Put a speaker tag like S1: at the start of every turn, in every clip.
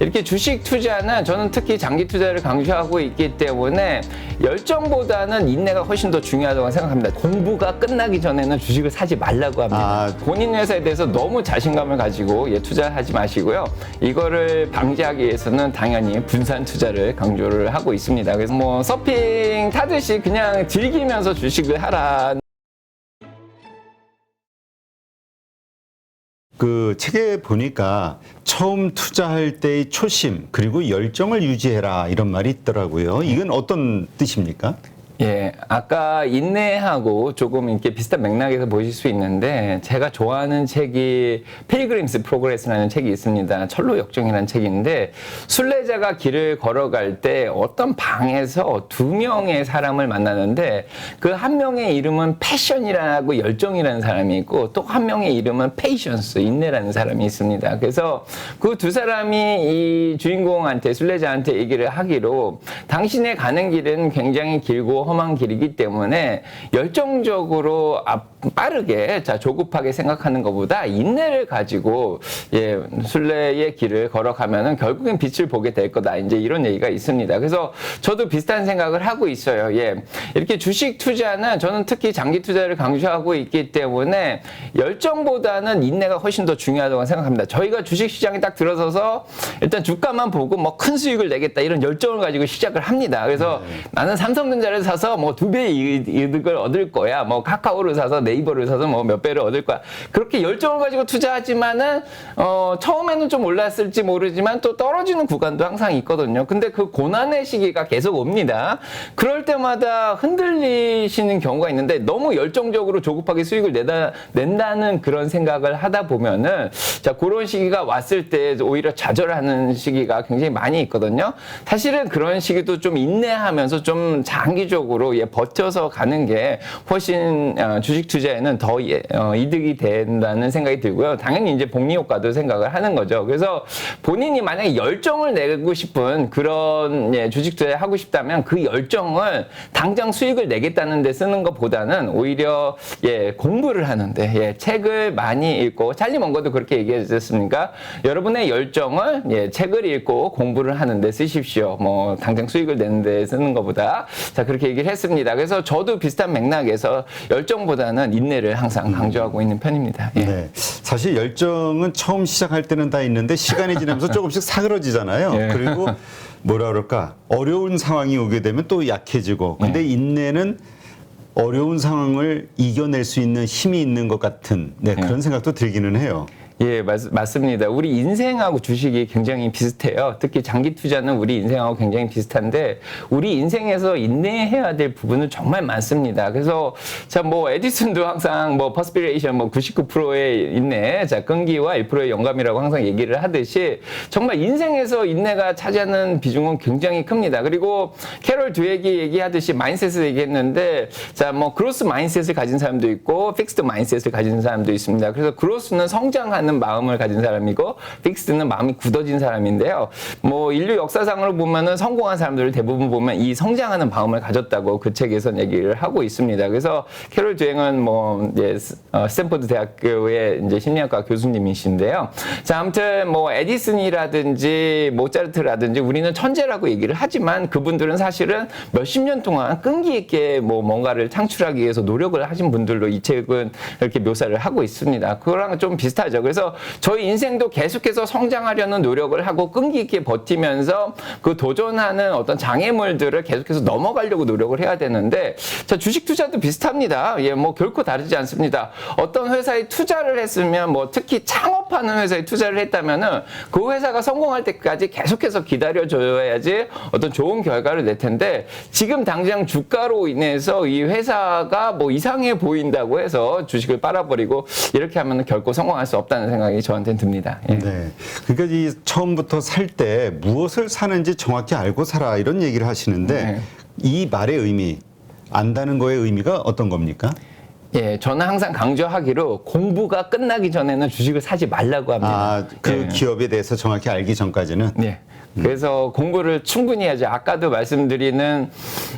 S1: 이렇게 주식 투자는 저는 특히 장기 투자를 강조하고 있기 때문에 열정보다는 인내가 훨씬 더 중요하다고 생각합니다. 공부가 끝나기 전에는 주식을 사지 말라고 합니다. 본인 회사에 대해서 너무 자신감을 가지고 투자하지 마시고요. 이거를 방지하기 위해서는 당연히 분산 투자를 강조를 하고 있습니다. 그래서 뭐 서핑 타듯이 그냥 즐기면서 주식을 하라.
S2: 그 책에 보니까 처음 투자할 때의 초심 그리고 열정을 유지해라 이런 말이 있더라고요. 이건 어떤 뜻입니까?
S1: 예, 아까 인내하고 조금 이렇게 비슷한 맥락에서 보실 수 있는데 제가 좋아하는 책이 필그림스 프로그레스라는 책이 있습니다. 철로 역정이라는 책인데 순례자가 길을 걸어갈 때 어떤 방에서 두 명의 사람을 만나는데 그 한 명의 이름은 패션이라고 열정이라는 사람이 있고 또 한 명의 이름은 페이션스, 인내라는 사람이 있습니다. 그래서 그 두 사람이 이 주인공한테 순례자한테 얘기를 하기로 당신의 가는 길은 굉장히 길고 험한 길이기 때문에 열정적으로 빠르게 조급하게 생각하는 것보다 인내를 가지고 순례의 길을 걸어가면은 결국엔 빛을 보게 될 거다. 이제 이런 얘기가 있습니다. 그래서 저도 비슷한 생각을 하고 있어요. 이렇게 주식 투자는 저는 특히 장기 투자를 강조하고 있기 때문에 열정보다는 인내가 훨씬 더 중요하다고 생각합니다. 저희가 주식 시장에 딱 들어서서 일단 주가만 보고 뭐 큰 수익을 내겠다 이런 열정을 가지고 시작을 합니다. 그래서 나는 삼성전자를 사서 뭐 2배의 이득을 얻을 거야. 뭐 카카오를 사서 네이버를 사서 뭐 몇 배를 얻을 거야. 그렇게 열정을 가지고 투자하지만은 처음에는 좀 올랐을지 모르지만 또 떨어지는 구간도 항상 있거든요. 근데 그 고난의 시기가 계속 옵니다. 그럴 때마다 흔들리시는 경우가 있는데 너무 열정적으로 조급하게 수익을 낸다는 그런 생각을 하다 보면은 그런 시기가 왔을 때 오히려 좌절하는 시기가 굉장히 많이 있거든요. 사실은 그런 시기도 좀 인내하면서 좀 장기적으로 버텨서 가는 게 훨씬 주식 투자에는 더 이득이 된다는 생각이 들고요. 당연히 이제 복리 효과도 생각을 하는 거죠. 그래서 본인이 만약에 열정을 내고 싶은 그런 주식 투자를 하고 싶다면 그 열정을 당장 수익을 내겠다는 데 쓰는 것보다는 오히려 공부를 하는데 책을 많이 읽고 찰리 먼거도 그렇게 얘기했었습니까? 여러분의 열정을 책을 읽고 공부를 하는데 쓰십시오. 뭐 당장 수익을 내는 데 쓰는 것보다 그렇게 얘기를 했습니다. 그래서 저도 비슷한 맥락에서 열정보다는 인내를 항상 강조하고 있는 편입니다.
S2: 네. 사실 열정은 처음 시작할 때는 다 있는데 시간이 지나면서 조금씩 사그러지잖아요. 그리고 뭐라 그럴까 어려운 상황이 오게 되면 또 약해지고 근데 인내는 어려운 상황을 이겨낼 수 있는 힘이 있는 것 같은 그런 생각도 들기는 해요.
S1: 맞습니다. 우리 인생하고 주식이 굉장히 비슷해요. 특히 장기 투자는 우리 인생하고 굉장히 비슷한데 우리 인생에서 인내해야 될 부분은 정말 많습니다. 그래서 뭐 에디슨도 항상 뭐 퍼스피레이션 99%의 인내, 끈기와 1%의 영감이라고 항상 얘기를 하듯이 정말 인생에서 인내가 차지하는 비중은 굉장히 큽니다. 그리고 캐롤 드웨기 얘기하듯이 마인셋을 얘기했는데 뭐 그로스 마인셋을 가진 사람도 있고 픽스드 마인셋을 가진 사람도 있습니다. 그래서 그로스는 성장하는 마음을 가진 사람이고 픽스드는 마음이 굳어진 사람인데요. 뭐 인류 역사상으로 보면은 성공한 사람들을 대부분 보면 이 성장하는 마음을 가졌다고 그 책에서 얘기를 하고 있습니다. 그래서 캐롤 드웨잉은 스탠포드 대학교의 이제 심리학과 교수님이신데요. 아무튼 뭐 에디슨이라든지 모차르트라든지 우리는 천재라고 얘기를 하지만 그분들은 사실은 몇십 년 동안 끈기 있게 뭔가를 창출하기 위해서 노력을 하신 분들로 이 책은 이렇게 묘사를 하고 있습니다. 그거랑 좀 비슷하죠. 그래서 저희 인생도 계속해서 성장하려는 노력을 하고 끈기 있게 버티면서 그 도전하는 어떤 장애물들을 계속해서 넘어가려고 노력을 해야 되는데 주식 투자도 비슷합니다. 뭐 결코 다르지 않습니다. 어떤 회사에 투자를 했으면 특히 창업하는 회사에 투자를 했다면은 그 회사가 성공할 때까지 계속해서 기다려줘야지 어떤 좋은 결과를 낼 텐데 지금 당장 주가로 인해서 이 회사가 이상해 보인다고 해서 주식을 빨아버리고 이렇게 하면 결코 성공할 수 없다는 생각이 저한테는 듭니다.
S2: 네. 그러니까 이 처음부터 살 때 무엇을 사는지 정확히 알고 사라 이런 얘기를 하시는데 이 말의 의미, 안다는 거의 의미가 어떤 겁니까?
S1: 예, 저는 항상 강조하기로 공부가 끝나기 전에는 주식을 사지 말라고 합니다.
S2: 아, 그
S1: 예.
S2: 기업에 대해서 정확히 알기 전까지는.
S1: 네. 그래서 공부를 충분히 해야죠. 아까도 말씀드리는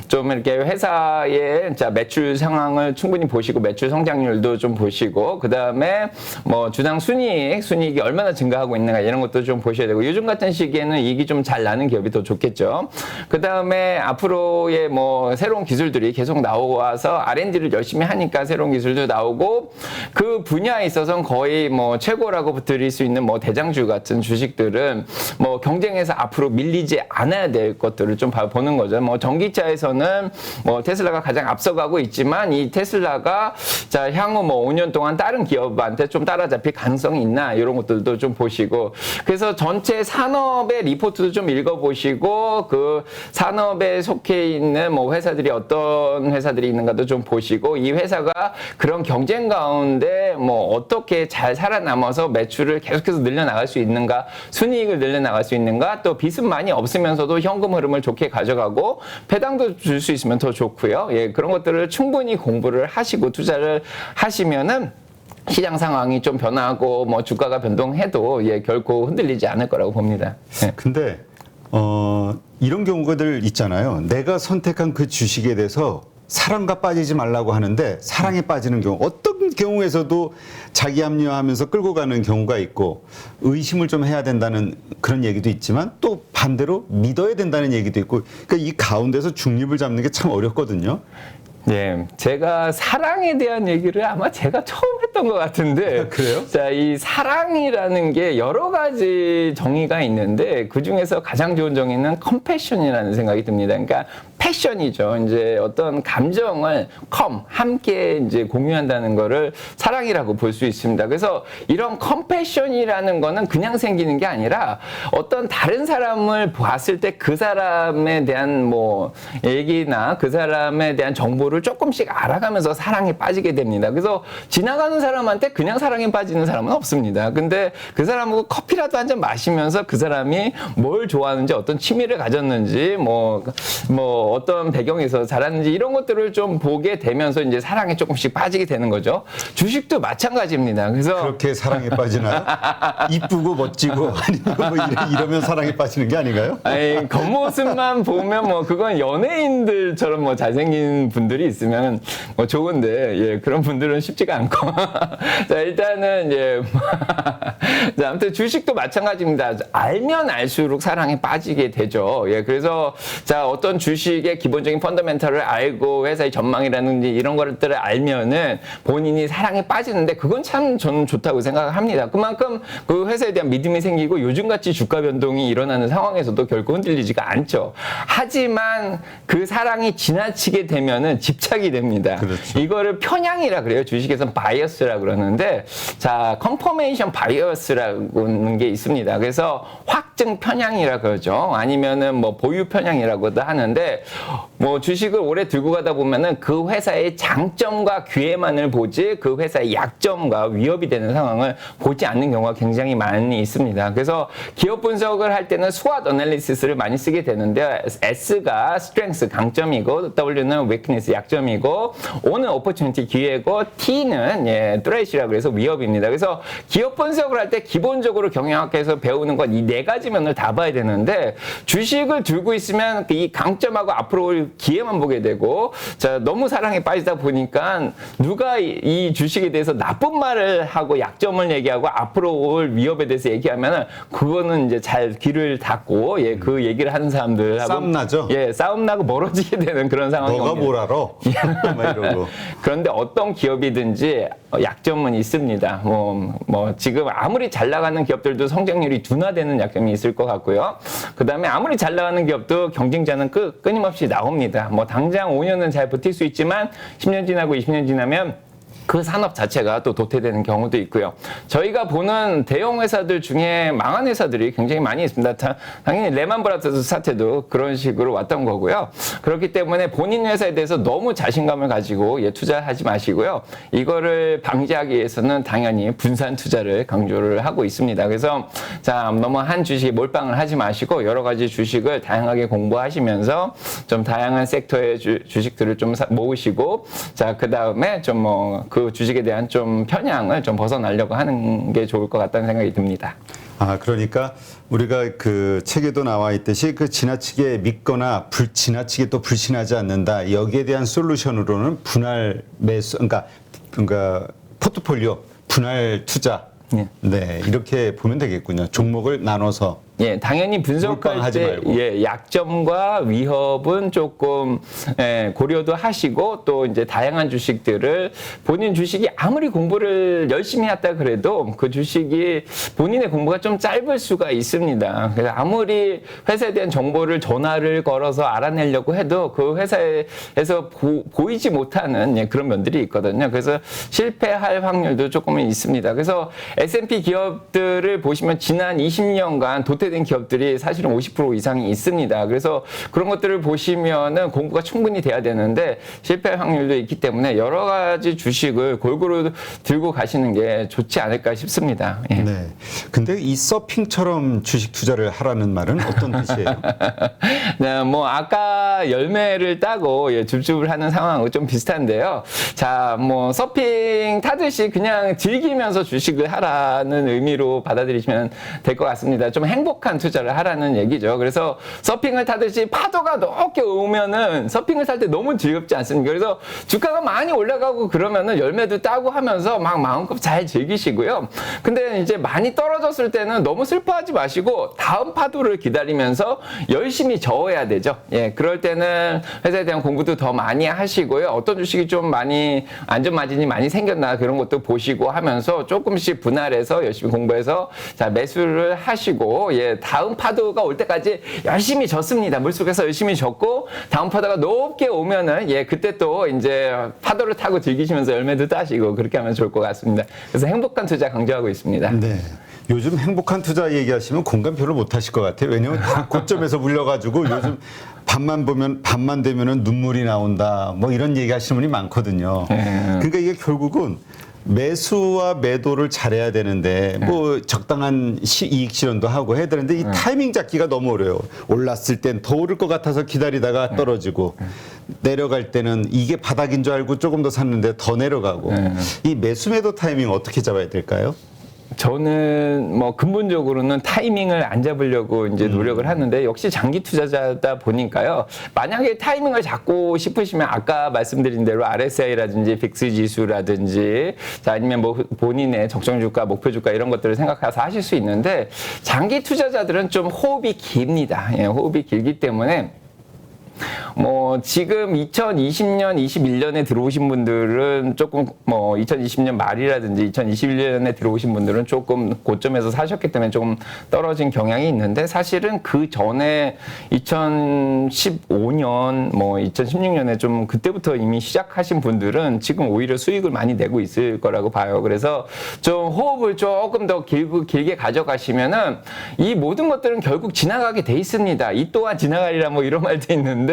S1: 좀 이렇게 회사의 자 매출 상황을 충분히 보시고 매출 성장률도 좀 보시고 그 다음에 뭐 주당 순이익이 얼마나 증가하고 있는가 이런 것도 좀 보셔야 되고 요즘 같은 시기에는 이익이 좀 잘 나는 기업이 더 좋겠죠. 그 다음에 앞으로의 뭐 새로운 기술들이 계속 나와서 R&D를 열심히 하니까 새로운 기술도 나오고 그 분야에 있어서는 거의 뭐 최고라고 드릴 수 있는 뭐 대장주 같은 주식들은 뭐 경쟁에서 앞으로 밀리지 않아야 될 것들을 좀 보는 거죠. 뭐 전기차에서는 뭐 테슬라가 가장 앞서가고 있지만 이 테슬라가 자 향후 뭐 5년 동안 다른 기업한테 좀 따라잡힐 가능성이 있나 이런 것들도 좀 보시고 그래서 전체 산업의 리포트도 좀 읽어보시고 그 산업에 속해 있는 뭐 회사들이 어떤 회사들이 있는가도 좀 보시고 이 회사가 그런 경쟁 가운데 뭐 어떻게 잘 살아남아서 매출을 계속해서 늘려나갈 수 있는가 순이익을 늘려나갈 수 있는가 또 빚은 많이 없으면서도 현금 흐름을 좋게 가져가고 배당도 줄 수 있으면 더 좋고요. 예, 그런 것들을 충분히 공부를 하시고 투자를 하시면은 시장 상황이 좀 변하고 뭐 주가가 변동해도 예, 결코 흔들리지 않을 거라고 봅니다. 예.
S2: 근데 이런 경우들 있잖아요. 내가 선택한 그 주식에 대해서 사랑과 빠지지 말라고 하는데 사랑에 빠지는 경우 어떤 경우에서도 자기 합리화하면서 끌고 가는 경우가 있고 의심을 좀 해야 된다는 그런 얘기도 있지만 또 반대로 믿어야 된다는 얘기도 있고 그러니까 이 가운데서 중립을 잡는 게 참 어렵거든요.
S1: 네, 제가 사랑에 대한 얘기를 아마 제가 처음 했던 것 같은데.
S2: 그래요?
S1: 자, 이 사랑이라는 게 여러 가지 정의가 있는데 그 중에서 가장 좋은 정의는 컴패션이라는 생각이 듭니다. 그러니까 패션이죠. 이제 어떤 감정을 함께 이제 공유한다는 거를 사랑이라고 볼 수 있습니다. 그래서 이런 컴패션이라는 거는 그냥 생기는 게 아니라 어떤 다른 사람을 봤을 때 그 사람에 대한 뭐 얘기나 그 사람에 대한 정보를 조금씩 알아가면서 사랑에 빠지게 됩니다. 그래서 지나가는 사람한테 그냥 사랑에 빠지는 사람은 없습니다. 근데 그 사람하고 커피라도 한 잔 마시면서 그 사람이 뭘 좋아하는지 어떤 취미를 가졌는지 뭐 어떤 배경에서 자랐는지 이런 것들을 좀 보게 되면서 이제 사랑에 조금씩 빠지게 되는 거죠. 주식도 마찬가지입니다. 그래서
S2: 그렇게 사랑에 빠지나요? 이쁘고 멋지고 아니면 뭐 이러면 사랑에 빠지는 게 아닌가요?
S1: 아니, 겉모습만 보면 뭐 그건 연예인들처럼 뭐 잘생긴 분들이 있으면 뭐 좋은데 예, 그런 분들은 쉽지가 않고 자 일단은 예 자, 아무튼 주식도 마찬가지입니다. 알면 알수록 사랑에 빠지게 되죠. 예, 그래서 자 어떤 주식의 기본적인 펀더멘털을 알고 회사의 전망이라든지 이런 것들을 알면은 본인이 사랑에 빠지는데 그건 참 저는 좋다고 생각합니다. 그만큼 그 회사에 대한 믿음이 생기고 요즘같이 주가 변동이 일어나는 상황에서도 결코 흔들리지가 않죠. 하지만 그 사랑이 지나치게 되면은 집착이 됩니다.
S2: 그렇죠.
S1: 이거를 편향이라 그래요. 주식에서는 바이어스라 그러는데 자 컨퍼메이션 바이어스라는 게 있습니다. 그래서 확증 편향이라 그러죠. 아니면은 뭐 보유 편향이라고도 하는데 뭐 주식을 오래 들고 가다 보면은 그 회사의 장점과 기회만을 보지 그 회사의 약점과 위협이 되는 상황을 보지 않는 경우가 굉장히 많이 있습니다. 그래서 기업 분석을 할 때는 SWOT 어널리시스를 많이 쓰게 되는데 S가 strength 강점이고 W는 weakness 약점이고 O는 opportunity 기회고 T는 예, threat이라고 해서 위협입니다. 그래서 기업 분석을 할 때 기본적으로 경영학에서 배우는 건 이 네 가지 면을 다 봐야 되는데 주식을 들고 있으면 이 강점하고 앞으로 올 기회만 보게 되고 자 너무 사랑에 빠지다 보니까 누가 이 주식에 대해서 나쁜 말을 하고 약점을 얘기하고 앞으로 올 위협에 대해서 얘기하면은 그거는 이제 잘 귀를 닫고 예, 그 얘기를 하는 사람들하고
S2: 싸움 나죠?
S1: 예, 싸움 나고 멀어지게 되는 그런 상황이
S2: 너가
S1: 옵니다.
S2: 뭘 알아? 막 이러고.
S1: 그런데 어떤 기업이든지 약점은 있습니다. 뭐 지금 아무리 잘 나가는 기업들도 성장률이 둔화되는 약점이 있을 것 같고요. 그 다음에 아무리 잘 나가는 기업도 경쟁자는 끊임없이 나옵니다. 뭐 당장 5년은 잘 버틸 수 있지만 10년 지나고 20년 지나면 그 산업 자체가 또 도태되는 경우도 있고요. 저희가 보는 대형 회사들 중에 망한 회사들이 굉장히 많이 있습니다. 당연히 레만 브라더스 사태도 그런 식으로 왔던 거고요. 그렇기 때문에 본인 회사에 대해서 너무 자신감을 가지고 투자하지 마시고요. 이거를 방지하기 위해서는 당연히 분산 투자를 강조를 하고 있습니다. 그래서 자, 너무 한 주식에 몰빵을 하지 마시고 여러 가지 주식을 다양하게 공부하시면서 좀 다양한 섹터의 주식들을 좀 모으시고 자, 그다음에 좀 그 주식에 대한 좀 편향을 좀 벗어나려고 하는 게 좋을 것 같다는 생각이 듭니다.
S2: 아, 그러니까 우리가 그 책에도 나와 있듯이 그 지나치게 믿거나 지나치게 또 불신하지 않는다. 여기에 대한 솔루션으로는 분할 매수, 그러니까 포트폴리오 분할 투자.
S1: 예.
S2: 네, 이렇게 보면 되겠군요. 종목을 나눠서.
S1: 예, 당연히 분석할 때 예, 약점과 위협은 조금 고려도 하시고 또 이제 다양한 주식들을 본인 주식이 아무리 공부를 열심히 했다 그래도 그 주식이 본인의 공부가 좀 짧을 수가 있습니다. 그래서 아무리 회사에 대한 정보를 전화를 걸어서 알아내려고 해도 그 회사에서 보이지 못하는 그런 면들이 있거든요. 그래서 실패할 확률도 조금은 있습니다. 그래서 S&P 기업들을 보시면 지난 20년간 도태된 기업들이 사실은 50% 이상이 있습니다. 그래서 그런 것들을 보시면은 공부가 충분히 돼야 되는데 실패할 확률도 있기 때문에 여러 가지 주식을 골고루 들고 가시는 게 좋지 않을까 싶습니다. 예.
S2: 네. 근데 이 서핑처럼 주식 투자를 하라는 말은 어떤 뜻이에요?
S1: 네, 뭐 아까 열매를 따고 줍줍을 하는 상황하고 좀 비슷한데요. 자, 뭐 서핑 타듯이 그냥 즐기면서 주식을 하라는 의미로 받아들이시면 될 것 같습니다. 좀 행복한 투자를 하라는 얘기죠. 그래서 서핑을 타듯이 파도가 높게 오면은 서핑을 탈 때 너무 즐겁지 않습니까? 그래서 주가가 많이 올라가고 그러면은 열매도 따고 하면서 막 마음껏 잘 즐기시고요. 근데 이제 많이 떨어졌을 때는 너무 슬퍼하지 마시고 다음 파도를 기다리면서 열심히 저어야 되죠. 예, 그럴 때는 회사에 대한 공부도 더 많이 하시고요. 어떤 주식이 좀 많이 안전 마진이 많이 생겼나 그런 것도 보시고 하면서 조금씩 분할해서 열심히 공부해서 자, 매수를 하시고 예, 다음 파도가 올 때까지 열심히 졌습니다. 물속에서 열심히 졌고 다음 파도가 높게 오면은 예, 그때 또 이제 파도를 타고 즐기시면서 열매도 따시고 그렇게 하면 좋을 것 같습니다. 그래서 행복한 투자 강조하고 있습니다.
S2: 네. 요즘 행복한 투자 얘기하시면 공감 별로 못 하실 것 같아요. 왜냐면 다 고점에서 물려가지고 요즘 밤만 되면은 눈물이 나온다. 뭐 이런 얘기 하시는 분이 많거든요. 그러니까 이게 결국은 매수와 매도를 잘해야 되는데 뭐 적당한 이익 실현도 하고 해야 되는데 이 타이밍 잡기가 너무 어려워요. 올랐을 땐 더 오를 것 같아서 기다리다가 떨어지고 내려갈 때는 이게 바닥인 줄 알고 조금 더 샀는데 더 내려가고 이 매수 매도 타이밍 어떻게 잡아야 될까요?
S1: 저는 뭐 근본적으로는 타이밍을 안 잡으려고 이제 노력을 하는데 역시 장기 투자자다 보니까요. 만약에 타이밍을 잡고 싶으시면 아까 말씀드린 대로 RSI라든지 빅스 지수라든지 자, 아니면 뭐 본인의 적정 주가, 목표 주가 이런 것들을 생각해서 하실 수 있는데 장기 투자자들은 좀 호흡이 깁니다. 예, 호흡이 길기 때문에 뭐 지금 2020년, 21년에 들어오신 분들은 조금 뭐 2020년 말이라든지 2021년에 들어오신 분들은 조금 고점에서 사셨기 때문에 조금 떨어진 경향이 있는데 사실은 그 전에 2015년, 뭐 2016년에 좀 그때부터 이미 시작하신 분들은 지금 오히려 수익을 많이 내고 있을 거라고 봐요. 그래서 좀 호흡을 조금 더 길게 가져가시면은 이 모든 것들은 결국 지나가게 돼 있습니다. 이 또한 지나가리라 뭐 이런 말도 있는데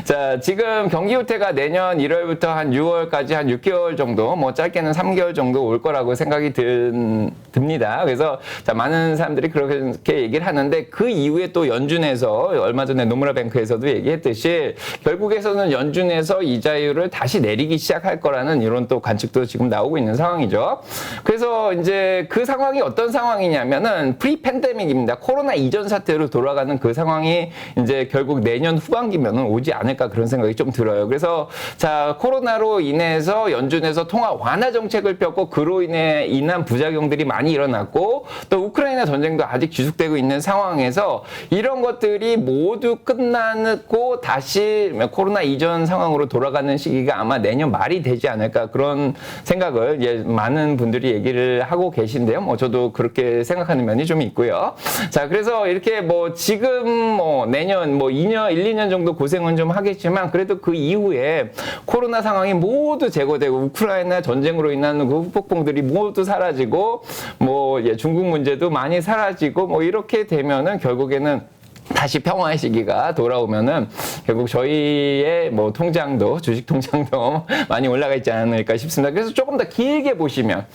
S1: 자, 지금 경기 후퇴가 내년 1월부터 한 6월까지 한 6개월 정도, 뭐 짧게는 3개월 정도 올 거라고 생각이 듭니다. 그래서 자, 많은 사람들이 그렇게 얘기를 하는데 그 이후에 또 연준에서 얼마 전에 노무라 뱅크에서도 얘기했듯이 결국에서는 연준에서 이자율을 다시 내리기 시작할 거라는 이런 또 관측도 지금 나오고 있는 상황이죠. 그래서 이제 그 상황이 어떤 상황이냐면은 프리 팬데믹입니다. 코로나 이전 사태로 돌아가는 그 상황이 이제 결국 내년 후반기 면은 오지 않을까 그런 생각이 좀 들어요. 그래서 자, 코로나로 인해서 연준에서 통화 완화 정책을 폈고 그로 인한 부작용들이 많이 일어났고 또 우크라이나 전쟁도 아직 지속되고 있는 상황에서 이런 것들이 모두 끝나고 다시 코로나 이전 상황으로 돌아가는 시기가 아마 내년 말이 되지 않을까 그런 생각을 예, 많은 분들이 얘기를 하고 계신데요. 뭐 저도 그렇게 생각하는 면이 좀 있고요. 자, 그래서 이렇게 뭐 지금 뭐 내년 뭐 2년, 1, 2년 정도 정도 고생은 좀 하겠지만 그래도 그 이후에 코로나 상황이 모두 제거되고 우크라이나 전쟁으로 인한 그 후폭풍들이 모두 사라지고 뭐 중국 문제도 많이 사라지고 뭐 이렇게 되면은 결국에는 다시 평화의 시기가 돌아오면은 결국 저희의 뭐 통장도 주식 통장도 많이 올라가 있지 않을까 싶습니다. 그래서 조금 더 길게 보시면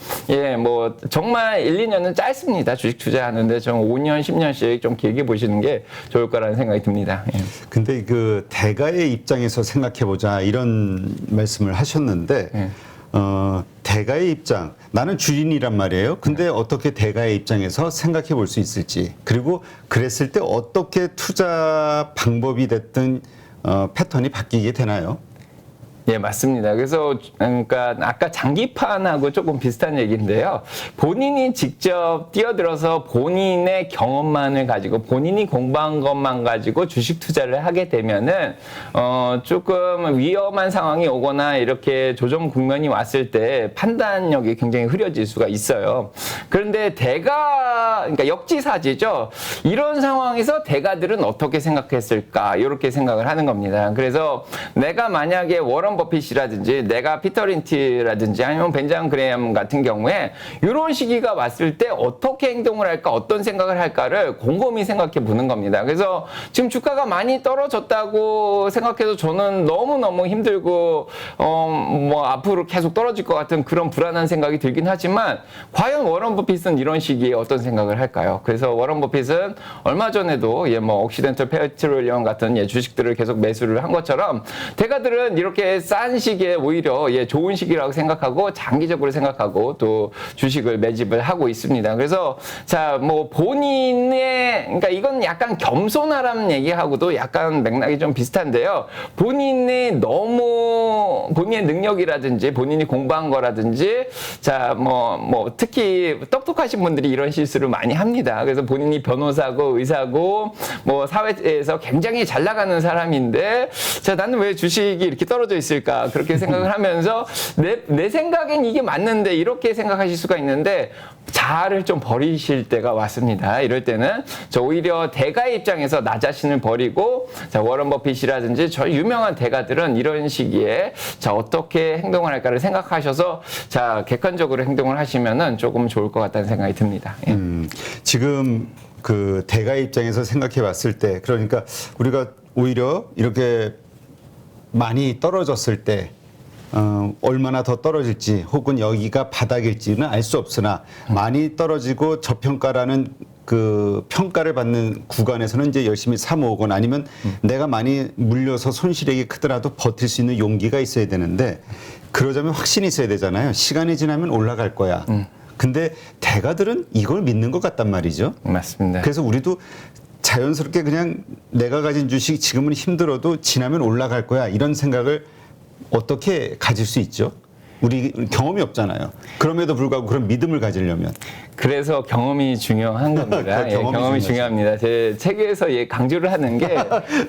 S1: 뭐 정말 1, 2년은 짧습니다. 주식 투자하는데 좀 5년, 10년씩 좀 길게 보시는 게 좋을 거라는 생각이 듭니다.
S2: 근데 그 대가의 입장에서 생각해 보자 이런 말씀을 하셨는데 대가의 입장, 나는 주인이란 말이에요. 근데 어떻게 대가의 입장에서 생각해 볼 수 있을지, 그리고 그랬을 때 어떻게 투자 방법이 됐든 패턴이 바뀌게 되나요?
S1: 예, 맞습니다. 그래서 그러니까 아까 장기판하고 조금 비슷한 얘기인데요. 본인이 직접 뛰어들어서 본인의 경험만을 가지고 본인이 공부한 것만 가지고 주식 투자를 하게 되면은 조금 위험한 상황이 오거나 이렇게 조정 국면이 왔을 때 판단력이 굉장히 흐려질 수가 있어요. 그런데 그러니까 역지사지죠. 이런 상황에서 대가들은 어떻게 생각했을까? 이렇게 생각을 하는 겁니다. 그래서 내가 만약에 워런 버핏이라든지 내가 피터 린치라든지 아니면 벤자민 그레이엄 같은 경우에 이런 시기가 왔을 때 어떻게 행동을 할까, 어떤 생각을 할까를 곰곰이 생각해 보는 겁니다. 그래서 지금 주가가 많이 떨어졌다고 생각해서 저는 너무너무 힘들고 뭐 앞으로 계속 떨어질 것 같은 그런 불안한 생각이 들긴 하지만 과연 워런 버핏은 이런 시기에 어떤 생각을 할까요? 그래서 워런 버핏은 얼마 전에도 뭐 옥시덴털 페트롤리엄 같은 주식들을 계속 매수를 한 것처럼 대가들은 이렇게 싼 시기에 오히려 좋은 시기라고 생각하고 장기적으로 생각하고 또 주식을 매집을 하고 있습니다. 그래서 자, 뭐 본인의, 그러니까 이건 약간 겸손하라는 얘기하고도 약간 맥락이 좀 비슷한데요. 본인의 능력이라든지 본인이 공부한 거라든지 자, 뭐 특히 똑똑하신 분들이 이런 실수를 많이 합니다. 그래서 본인이 변호사고 의사고 뭐 사회에서 굉장히 잘 나가는 사람인데 자, 나는 왜 주식이 이렇게 떨어져 있을까? 그렇게 생각을 하면서 내 생각엔 이게 맞는데 이렇게 생각하실 수가 있는데 자아를 좀 버리실 때가 왔습니다. 이럴 때는 저 오히려 대가의 입장에서 나 자신을 버리고 자, 워런 버핏이라든지 저 유명한 대가들은 이런 시기에 자, 어떻게 행동을 할까를 생각하셔서 자, 객관적으로 행동을 하시면은 조금 좋을 것 같다는 생각이 듭니다.
S2: 지금 그 대가의 입장에서 생각해 봤을 때, 그러니까 우리가 오히려 이렇게 많이 떨어졌을 때 얼마나 더 떨어질지 혹은 여기가 바닥일지는 알 수 없으나 많이 떨어지고 저평가라는 그 평가를 받는 구간에서는 이제 열심히 사 모으거나 아니면 내가 많이 물려서 손실액이 크더라도 버틸 수 있는 용기가 있어야 되는데 그러자면 확신이 있어야 되잖아요. 시간이 지나면 올라갈 거야. 근데 대가들은 이걸 믿는 것 같단 말이죠.
S1: 맞습니다.
S2: 그래서 우리도 자연스럽게 그냥 내가 가진 주식이 지금은 힘들어도 지나면 올라갈 거야 이런 생각을 어떻게 가질 수 있죠? 우리 경험이 없잖아요. 그럼에도 불구하고 그런 믿음을 가지려면.
S1: 그래서 경험이 중요한 겁니다. 경험이 중요합니다. 제 책에서 강조를 하는 게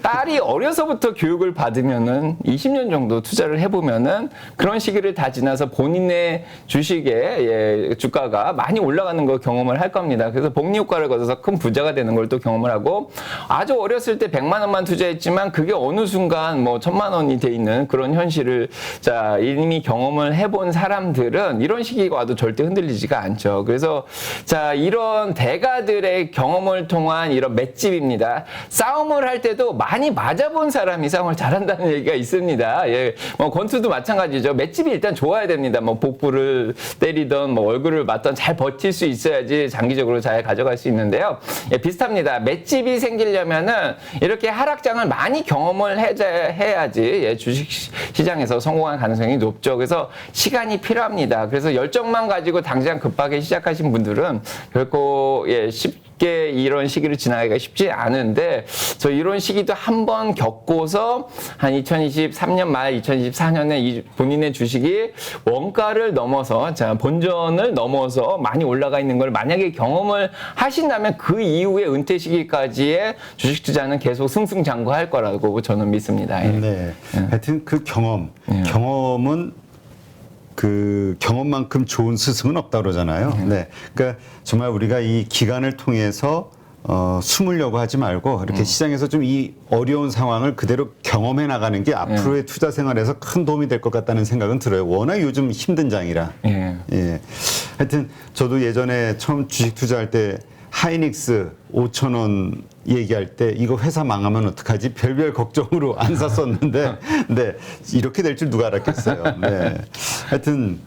S1: 딸이 어려서부터 교육을 받으면은 20년 정도 투자를 해보면은 그런 시기를 다 지나서 본인의 주식의 주가가 많이 올라가는 걸 경험을 할 겁니다. 그래서 복리 효과를 거둬서 큰 부자가 되는 걸 또 경험을 하고 아주 어렸을 때 100만 원만 투자했지만 그게 어느 순간 뭐 1000만 원이 돼 있는 그런 현실을 자, 이미 경험을 해본 사람들은 이런 시기가 와도 절대 흔들리지가 않죠. 그래서 자, 이런 대가들의 경험을 통한 이런 맷집입니다. 싸움을 할 때도 많이 맞아본 사람이 싸움을 잘한다는 얘기가 있습니다. 뭐 권투도 마찬가지죠. 맷집이 일단 좋아야 됩니다. 뭐 복부를 때리던 뭐 얼굴을 맞던 잘 버틸 수 있어야지 장기적으로 잘 가져갈 수 있는데요. 비슷합니다. 맷집이 생기려면은 이렇게 하락장을 많이 경험을 해야지 주식 시장에서 성공할 가능성이 높죠. 그래서 시간이 필요합니다. 그래서 열정만 가지고 당장 급하게 시작하신 분들은 결코 쉽게 이런 시기를 지나기가 쉽지 않은데 저 이런 시기도 한번 겪고서 한 2023년 말 2024년에 본인의 주식이 원가를 넘어서 자, 본전을 넘어서 많이 올라가 있는 걸 만약에 경험을 하신다면 그 이후에 은퇴 시기까지의 주식 투자는 계속 승승장구할 거라고 저는 믿습니다.
S2: 네. 하여튼 그 경험은 그 경험만큼 좋은 스승은 없다 그러잖아요. 네. 그러니까 정말 우리가 이 기간을 통해서 숨으려고 하지 말고 이렇게 시장에서 좀 이 어려운 상황을 그대로 경험해 나가는 게 앞으로의 투자 생활에서 큰 도움이 될 것 같다는 생각은 들어요. 워낙 요즘 힘든 장이라.
S1: 예.
S2: 예. 하여튼 저도 예전에 처음 주식 투자할 때 하이닉스 5,000원 얘기할 때 이거 회사 망하면 어떡하지? 별별 걱정으로 안 샀었는데 네, 이렇게 될 줄 누가 알았겠어요. 네. 하여튼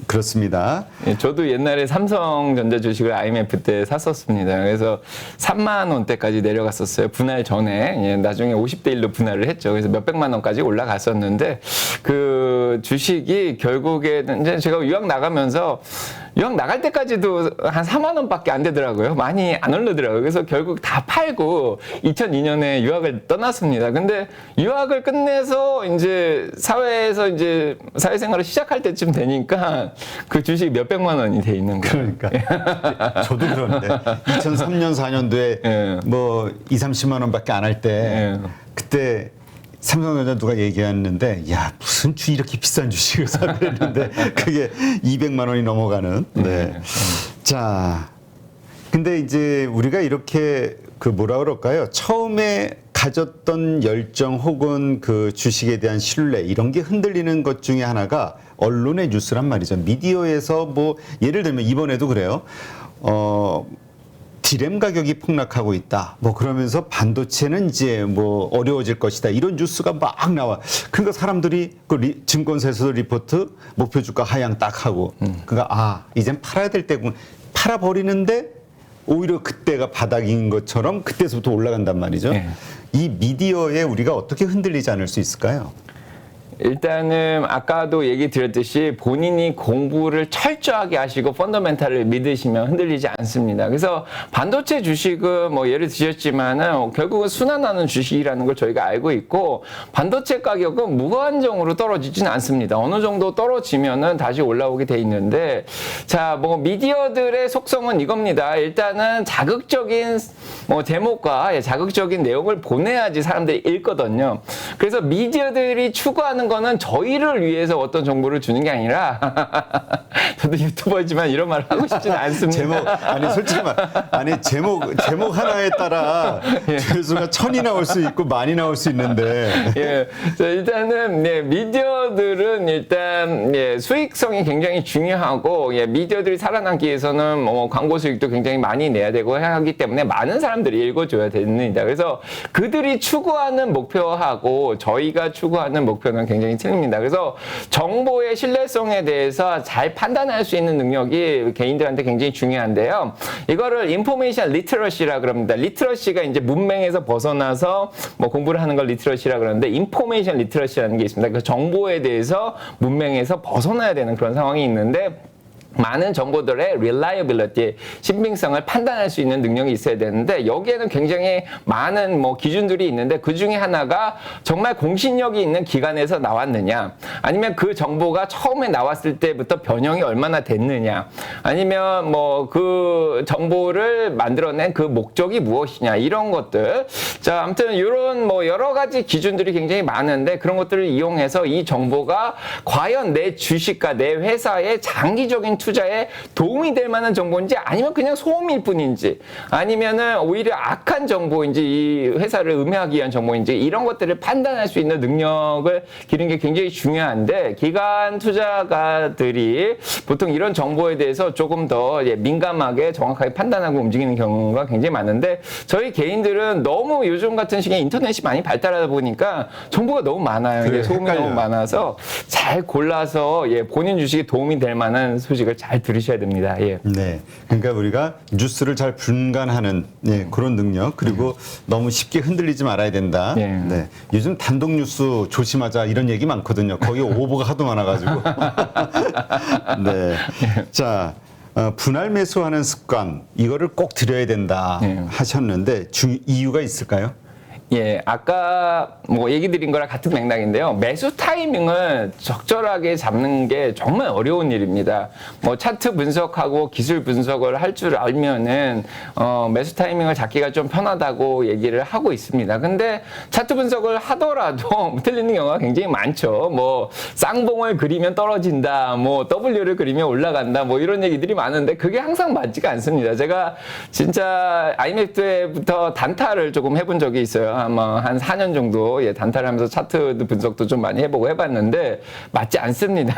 S2: 그렇습니다.
S1: 예, 저도 옛날에 삼성전자 주식을 IMF 때 샀었습니다. 그래서 3만 원대까지 내려갔었어요. 분할 전에. 예, 나중에 50대 1로 분할을 했죠. 그래서 몇백만 원까지 올라갔었는데 그 주식이 결국에는 이제 제가 유학 나가면서 유학 나갈 때까지도 한 4만 원밖에 안 되더라고요. 많이 안 오르더라고요. 그래서 결국 다 팔고 2002년에 유학을 떠났습니다. 근데 유학을 끝내서 이제 사회에서 이제 사회생활을 시작할 때쯤 되니까 그 주식이 몇백만 원이 돼 있는 거예요.
S2: 그러니까. 저도 그런데 2003년 4년도에
S1: 예.
S2: 뭐 2, 30만 원밖에 안 할 때
S1: 예.
S2: 그때 삼성전자 누가 얘기했는데 야 무슨 이렇게 비싼 주식을 사 그랬는데 그게 200만 원이 넘어가는. 네. 자, 근데 이제 우리가 이렇게 그 뭐라 그럴까요? 처음에 가졌던 열정 혹은 그 주식에 대한 신뢰 이런 게 흔들리는 것 중에 하나가 언론의 뉴스란 말이죠. 미디어에서 뭐 예를 들면 이번에도 그래요. 디램 가격이 폭락하고 있다. 뭐 그러면서 반도체는 이제 뭐 어려워질 것이다. 이런 뉴스가 막 나와. 그러니까 사람들이 그 증권사에서도 리포트 목표 주가 하향 딱 하고. 그러니까 이젠 팔아야 될 때군. 팔아 버리는데 오히려 그때가 바닥인 것처럼 그때서부터 올라간단 말이죠.
S1: 네.
S2: 이 미디어에 우리가 어떻게 흔들리지 않을 수 있을까요?
S1: 일단은 아까도 얘기 드렸듯이 본인이 공부를 철저하게 하시고 펀더멘탈을 믿으시면 흔들리지 않습니다. 그래서 반도체 주식은 뭐 예를 드셨지만은 결국은 순환하는 주식이라는 걸 저희가 알고 있고 반도체 가격은 무한정으로 떨어지진 않습니다. 어느 정도 떨어지면은 다시 올라오게 돼 있는데 자, 뭐 미디어들의 속성은 이겁니다. 일단은 자극적인 뭐 제목과 자극적인 내용을 보내야지 사람들이 읽거든요. 그래서 미디어들이 추구하는 거는 저희를 위해서 어떤 정보를 주는 게 아니라 저도 유튜버지만 이런 말을 하고 싶지는 않습니다.
S2: 솔직히 제목 하나에 따라 조회수가 1000이 나올 수 있고 많이 나올 수 있는데
S1: 예. 자, 일단은 미디어들은 일단 수익성이 굉장히 중요하고 미디어들이 살아남기 위해서는 뭐 광고 수익도 굉장히 많이 내야 되고 하기 때문에 많은 사람들이 읽어줘야 됩니다. 그래서 그들이 추구하는 목표하고 저희가 추구하는 목표는 굉장히 틀립니다. 그래서 정보의 신뢰성에 대해서 잘 판단할 수 있는 능력이 개인들한테 굉장히 중요한데요. 이거를 인포메이션 리터러시라 그럽니다. 리터러시가 이제 문맹에서 벗어나서 뭐 공부를 하는 걸 리터러시라 그러는데 인포메이션 리터러시라는 게 있습니다. 그 정보에 대해서 문맹에서 벗어나야 되는 그런 상황이 있는데 많은 정보들의 reliability, 신빙성을 판단할 수 있는 능력이 있어야 되는데 여기에는 굉장히 많은 뭐 기준들이 있는데 그 중에 하나가 정말 공신력이 있는 기관에서 나왔느냐 아니면 그 정보가 처음에 나왔을 때부터 변형이 얼마나 됐느냐 아니면 뭐 그 정보를 만들어낸 그 목적이 무엇이냐 이런 것들 자 아무튼 이런 뭐 여러 가지 기준들이 굉장히 많은데 그런 것들을 이용해서 이 정보가 과연 내 주식과 내 회사의 장기적인 투자에 도움이 될 만한 정보인지 아니면 그냥 소음일 뿐인지 아니면은 오히려 악한 정보인지 이 회사를 음해하기 위한 정보인지 이런 것들을 판단할 수 있는 능력을 기르는 게 굉장히 중요한데 기관 투자가들이 보통 이런 정보에 대해서 조금 더 민감하게 정확하게 판단하고 움직이는 경우가 굉장히 많은데 저희 개인들은 너무 요즘 같은 시기에 인터넷이 많이 발달하다 보니까 정보가 너무 많아요.
S2: 그래,
S1: 소음이
S2: 헷갈려요.
S1: 너무 많아서 잘 골라서 본인 주식에 도움이 될 만한 소식을 잘 들으셔야 됩니다. 예.
S2: 네, 그러니까 우리가 뉴스를 잘 분간하는 그런 능력 그리고 너무 쉽게 흔들리지 말아야 된다.
S1: 예.
S2: 네, 요즘 단독 뉴스 조심하자 이런 얘기 많거든요. 거기 오보가 하도 많아가지고. 네, 자 분할 매수하는 습관 이거를 꼭 들여야 된다 하셨는데 이유가 있을까요?
S1: 예, 아까 뭐 얘기 드린 거랑 같은 맥락인데요. 매수 타이밍을 적절하게 잡는 게 정말 어려운 일입니다. 뭐 차트 분석하고 기술 분석을 할 줄 알면은 매수 타이밍을 잡기가 좀 편하다고 얘기를 하고 있습니다. 근데 차트 분석을 하더라도 틀리는 경우가 굉장히 많죠. 뭐 쌍봉을 그리면 떨어진다, 뭐 W를 그리면 올라간다, 뭐 이런 얘기들이 많은데 그게 항상 맞지가 않습니다. 제가 진짜 IMF 때부터 단타를 조금 해본 적이 있어요. 아마 한 4년 정도 단타를 하면서 차트 분석도 좀 많이 해보고 해봤는데 맞지 않습니다.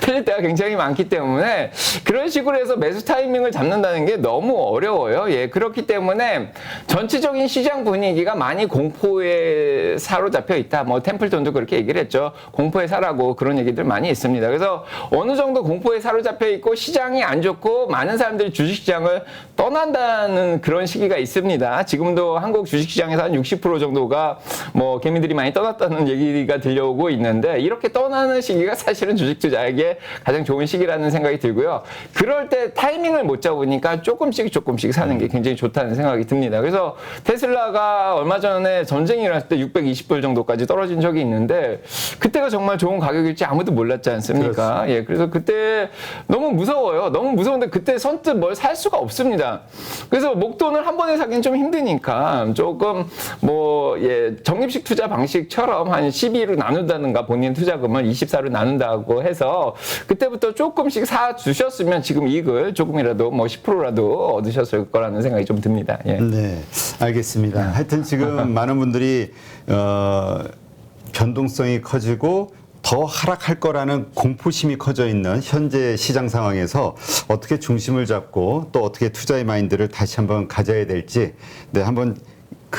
S1: 틀릴 때가 굉장히 많기 때문에 그런 식으로 해서 매수 타이밍을 잡는다는 게 너무 어려워요. 예, 그렇기 때문에 전체적인 시장 분위기가 많이 공포에 사로잡혀 있다. 뭐 템플턴도 그렇게 얘기를 했죠. 공포에 사라고 그런 얘기들 많이 있습니다. 그래서 어느 정도 공포에 사로잡혀 있고 시장이 안 좋고 많은 사람들이 주식시장을 떠난다는 그런 시기가 있습니다. 지금도 한국 주식시장에서 한 60% 정도가 뭐 개미들이 많이 떠났다는 얘기가 들려오고 있는데 이렇게 떠나는 시기가 사실은 주식 투자에게 가장 좋은 시기라는 생각이 들고요. 그럴 때 타이밍을 못 잡으니까 조금씩 사는 게 굉장히 좋다는 생각이 듭니다. 그래서 테슬라가 얼마 전에 전쟁이 일어났을 때 620불 정도까지 떨어진 적이 있는데 그때가 정말 좋은 가격일지 아무도 몰랐지 않습니까? 그렇지. 예, 그래서 그때 너무 무서워요. 너무 무서운데 그때 선뜻 뭘 살 수가 없습니다. 그래서 목돈을 한 번에 사기는 좀 힘드니까 조금 뭐 적립식 투자 방식처럼 한 12로 나눈다든가 본인 투자금을 24로 나눈다고 해서 그때부터 조금씩 사 주셨으면 지금 이익을 조금이라도 뭐 10%라도 얻으셨을 거라는 생각이 좀 듭니다. 예.
S2: 네, 알겠습니다. 하여튼 지금 많은 분들이 변동성이 커지고 더 하락할 거라는 공포심이 커져 있는 현재 시장 상황에서 어떻게 중심을 잡고 또 어떻게 투자의 마인드를 다시 한번 가져야 될지 한번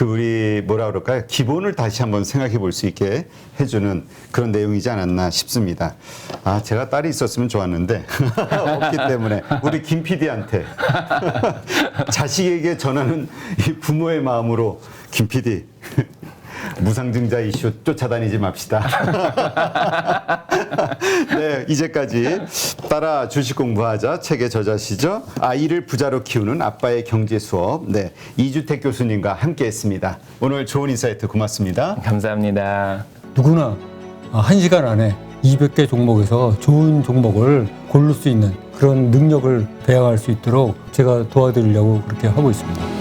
S2: 우리 뭐라 그럴까요? 기본을 다시 한번 생각해 볼 수 있게 해주는 그런 내용이지 않았나 싶습니다. 아, 제가 딸이 있었으면 좋았는데 없기 때문에 우리 김 PD한테 자식에게 전하는 이 부모의 마음으로 김 PD 무상증자 이슈 쫓아다니지 맙시다. 네, 이제까지 따라 주식 공부하자 책의 저자시죠. 아이를 부자로 키우는 아빠의 경제 수업. 네, 이주택 교수님과 함께했습니다. 오늘 좋은 인사이트 고맙습니다.
S1: 감사합니다.
S3: 누구나 1시간 안에 200개 종목에서 좋은 종목을 고를 수 있는 그런 능력을 배양할 수 있도록 제가 도와드리려고 그렇게 하고 있습니다.